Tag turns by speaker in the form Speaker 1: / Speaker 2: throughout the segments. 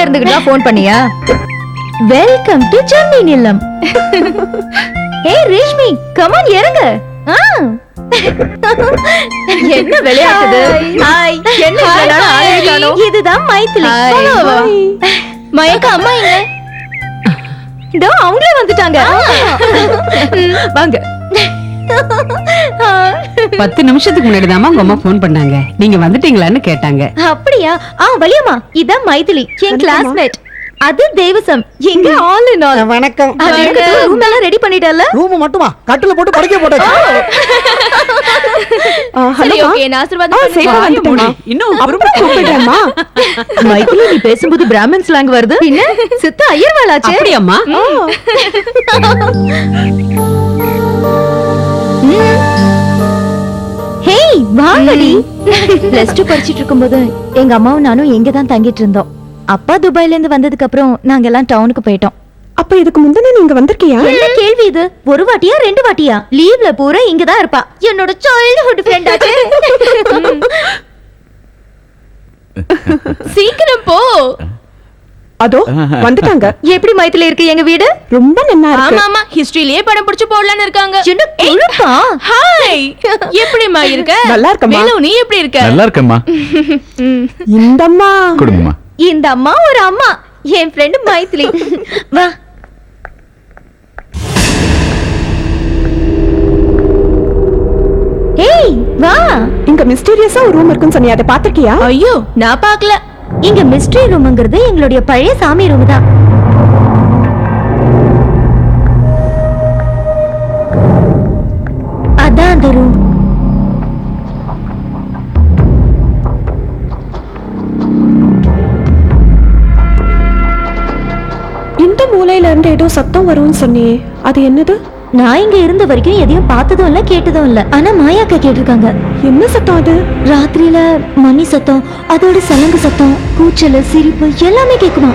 Speaker 1: இருந்துகிட்டு தான் போன் பண்ணியா? வெல்கம் டு சென்னை நிலம். ஏய் ரேஷ்மி, கம் ஆன் இறங்க. என்ன விளையாடுது? ஹாய். என்ன விளையாடுறீங்க? இதுதான் மைத்திலி. மயக்கா அம்மா எங்க? இதோ அவங்களே வந்துட்டாங்க. வாங்க.
Speaker 2: 10 நிமிஷத்துக்கு முன்னாடி தான் உங்க அம்மா போன் பண்ணாங்க. நீங்க வந்துட்டீங்களான்னு கேட்டாங்க.
Speaker 1: அப்படியா? வலியம்மா, இதான் மைதிலி, என் கிளாஸ்மேட். அது தேவசம், எங்க ஆல் இன் ஆல்.
Speaker 3: வணக்கம்.
Speaker 1: ரூம் எல்லாம் ரெடி பண்ணிட்டல?
Speaker 3: ரூம் மட்டுமா? கட்டில போட்டு படுக்க போட்டாச்சு.
Speaker 1: ஹலோ ஓகே, நான் ஆசீர்வாதம்
Speaker 2: வந்துட்டேமா. இன்னும் அப்புறமா கூப்பிடுறேம்மா.
Speaker 1: மைதிலி, நீ பேசும்போது பிராமன் ஸ்லாங் வருது. பின்ன சித்த ஐயர்வாளாச்சே.
Speaker 2: அப்படியாம்மா?
Speaker 1: ஹேய் வாங்கடி. +2 படிச்சிட்டு இருக்கும்போது எங்க அம்மாவும் நானும் எங்க தான் தங்கிட்டு இருந்தோம். அப்பா துபாயில இருந்து வந்ததுக்கு அப்புறம் நாங்க எல்லாம் டவுனுக்கு போயிட்டோம்.
Speaker 4: அப்ப இதுக்கு முந்தின நீங்க வந்திருக்கியா?
Speaker 1: என்ன கேள்வி இது? ஒரு வாட்டியா 2 வாட்டியா? லீவ்ல பூரா இங்க தான் இருப்பா. என்னோட சைல்ட்ஹுட் ஃப்ரெண்ட் ஆச்சே. சீக்கிரம் போ.
Speaker 4: அதோ வந்துட்டாங்க.
Speaker 1: எப்படி மைத்தில இருக்கு எங்க வீடு?
Speaker 4: ரொம்ப நல்லா இருக்கு.
Speaker 5: ஆமா ஆமா, ஹிஸ்டரியிலே படம் பிடிச்சு போடலாம்னு இருக்காங்க.
Speaker 1: சின்ன குழுப்பா.
Speaker 5: ஹாய், எப்படிமா இருக்க?
Speaker 4: நல்லா இருக்கம்மா.
Speaker 5: மேலு நீ எப்படி இருக்க?
Speaker 6: நல்லா இருக்கேம்மா.
Speaker 4: இந்தம்மா
Speaker 6: குடும்பமா.
Speaker 1: இந்த அம்மா ஒரு அம்மா, என் ஃப்ரெண்ட் மைத்திலி. வா. ஏய் வா.
Speaker 4: இங்க மிஸ்டீரியஸா ஒரு ரூம் இருக்குன்னு சொன்னியா, அதை பாத்திருக்கியா?
Speaker 5: ஐயோ, நான் பார்க்கல.
Speaker 1: இங்க மிஸ்ட்ரி ரூம்ங்கிறது எங்களுடைய பழைய சாமி ரூம் தான். அதான் அந்த ரூம்.
Speaker 4: இந்த மூலையில இருந்து ஏதோ சத்தம் வரும்னு சொன்னியே, அது என்னது?
Speaker 1: நான் இங்க இருந்த வரைக்கும் எதையும் பார்த்ததும் இல்ல, கேட்டதும் இல்ல. ஆனா மாயாக்கா கேட்டிருக்காங்க.
Speaker 4: என்ன சத்தம் அது?
Speaker 1: ராத்திரியில மணி சத்தம், அதோட சலங்கு சத்தம், கூச்சல், சிரிப்பு எல்லாமே கேக்குமா.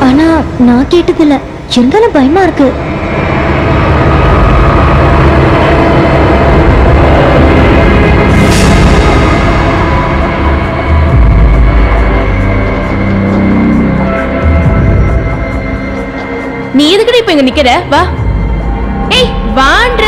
Speaker 1: ஆனா நான் கேட்டதில்ல. இருந்தாலும் பயமா இருக்கு.
Speaker 5: நீ எதுக்குடி இப்ப இங்க நிக்கிற? வா. ஏய் வான்ற.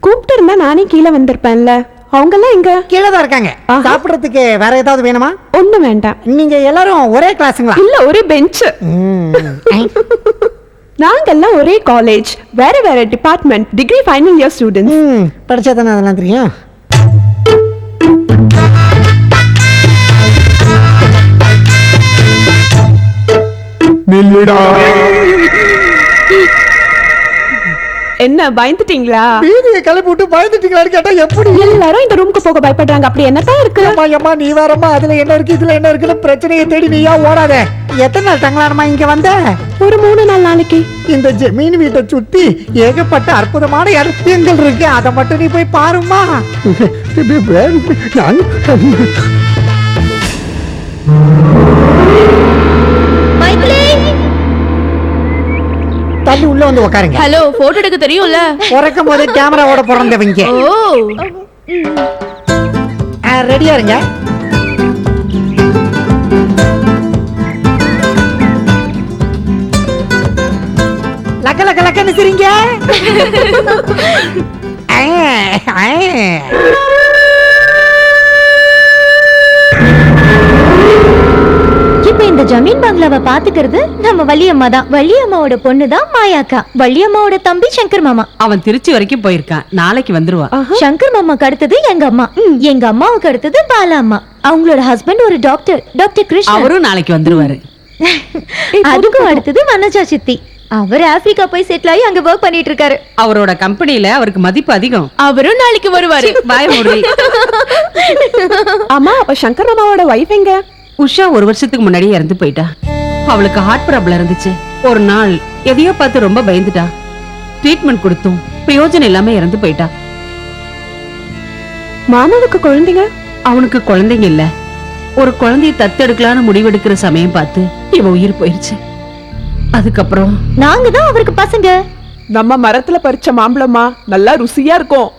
Speaker 4: கூப்பிட்டு இருந்தா நானே கீழே வந்திருப்பேன்ல. அவங்க எல்லாம் எங்க?
Speaker 3: கீழே தான் இருக்காங்க. சாப்பிடறதுக்கு வேற ஏதாவது வேணுமா?
Speaker 4: ஒண்ணு வேண்டாம்.
Speaker 3: நீங்க எல்லாரும் ஒரே கிளாஸுங்களா?
Speaker 4: இல்ல, ஒரே பெஞ்ச். நாங்கெல்லாம் ஒரே காலேஜ், வேற வேற department, degree final year students.
Speaker 3: படிச்சா தானே அதெல்லாம் தெரியும்.
Speaker 4: என்ன பயந்துட்டீங்களா?
Speaker 3: வீதியை கிளப்பி விட்டு பயந்துட்டீங்களான்னு கேட்டா எப்படி?
Speaker 4: எல்லாரும் இந்த ரூமுக்கு போக பயப்படுறாங்க. அப்படி என்னதான் இருக்கு?
Speaker 3: அம்மா நீ வரமா, அதுல என்ன இருக்கு இதுல என்ன இருக்குன்னு பிரச்சனையை தேடி நீயா ஓடாத. எத்தனை நாள் தங்கலானமா இங்க வந்த?
Speaker 4: ஒரு 3-4 நாளைக்கு.
Speaker 3: இந்த ஜமீன் வீட்டை சுத்தி ஏகப்பட்ட அற்புதமான இடங்கள் இருக்கு. அதை மட்டும் நீ போய் பாருமா. தள்ளி உள்ள வந்து உட்காருங்க.
Speaker 5: ஹலோ, போட்டோ எடுக்க தெரியும்ல?
Speaker 3: உறக்கும் போது கேமராவோட பிறந்தவங்க.
Speaker 5: ஓ,
Speaker 3: ரெடியா இருங்க. லக்க லக்க லக்கன்னு சிரிங்க.
Speaker 1: இப்ப இந்த ஜமீன் பங்களாவை பாத்துக்கிறது நம்ம வள்ளியம்மா தான். வள்ளியம்மாவோட பொண்ணு தான் மாயாக்கா. வள்ளியம்மாவோட தம்பி சங்கர் மாமா.
Speaker 2: அவன் திருச்சி வரைக்கும் போயிருக்கான். நாளைக்கு வந்துருவான்.
Speaker 1: சங்கர் மாமாக்கு அடுத்தது எங்க அம்மா. எங்க அம்மாவுக்கு அடுத்தது பாலா அம்மா. அவங்களோட ஹஸ்பண்ட் ஒரு டாக்டர், டாக்டர் கிருஷ்ணன்.
Speaker 2: அவரும் நாளைக்கு வந்துருவாரு.
Speaker 1: அதுக்கும் அடுத்தது வனஜா சித்தி. அவர் ஆப்பிரிக்கா போய் செட்டில் ஆகி அங்க வர்க் பண்ணிட்டு இருக்காரு.
Speaker 2: அவரோட கம்பெனில அவருக்கு மதிப்பு அதிகம்.
Speaker 5: அவரும் நாளைக்கு வருவாரு.
Speaker 2: பாய் முடி.
Speaker 4: அம்மா, அப்ப சங்கர் மாமாவோட வைஃப் எங்க?
Speaker 2: உஷா 1 வருஷத்துக்கு முன்னாடியே இறந்து போயிட்டா. அவளுக்கு ஹார்ட் ப்ராப்ளம் இருந்துச்சு. ஒரு நாள் எதையோ பார்த்து ரொம்ப பயந்துட்டா. ட்ரீட்மெண்ட் கொடுத்தும் பிரயோஜனம் இல்லாம இறந்து போயிட்டா.
Speaker 4: மாமாவுக்கு குழந்தைங்க?
Speaker 2: அவனுக்கு குழந்தைங்க இல்ல. ஒரு குழந்தைய தத்தெடுக்கலான்னு முடிவெடுக்கிற சமயம் பார்த்து இவ உயிர் போயிருச்சு. அதுக்கப்புறம்
Speaker 1: நாங்க தான் அவருக்கு பசங்க.
Speaker 4: நம்ம மரத்துல பறிச்ச மாம்பழமா நல்லா ருசியா இருக்கும்.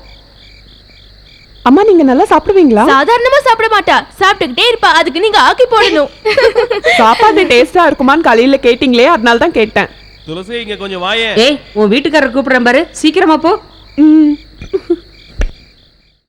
Speaker 4: அம்மா நீங்க நல்லா சாப்பிடுவீங்களா?
Speaker 5: சாதாரணமா சாப்பிட மாட்டா, சாப்பிட்டுக்கிட்டே இருப்பா. அதுக்கு நீங்க ஆக்கி போடணும்.
Speaker 4: சாப்பாடு டேஸ்டா இருக்குமான்னு காலையில கேட்டீங்களே, அதனால தான் கேட்டேன்.
Speaker 6: துளசி இங்க கொஞ்சம் வாயே.
Speaker 2: ஏய், உன் வீட்டுக்காரர் கூப்பிடுறேன் பாரு, சீக்கிரமா போ.
Speaker 4: ம்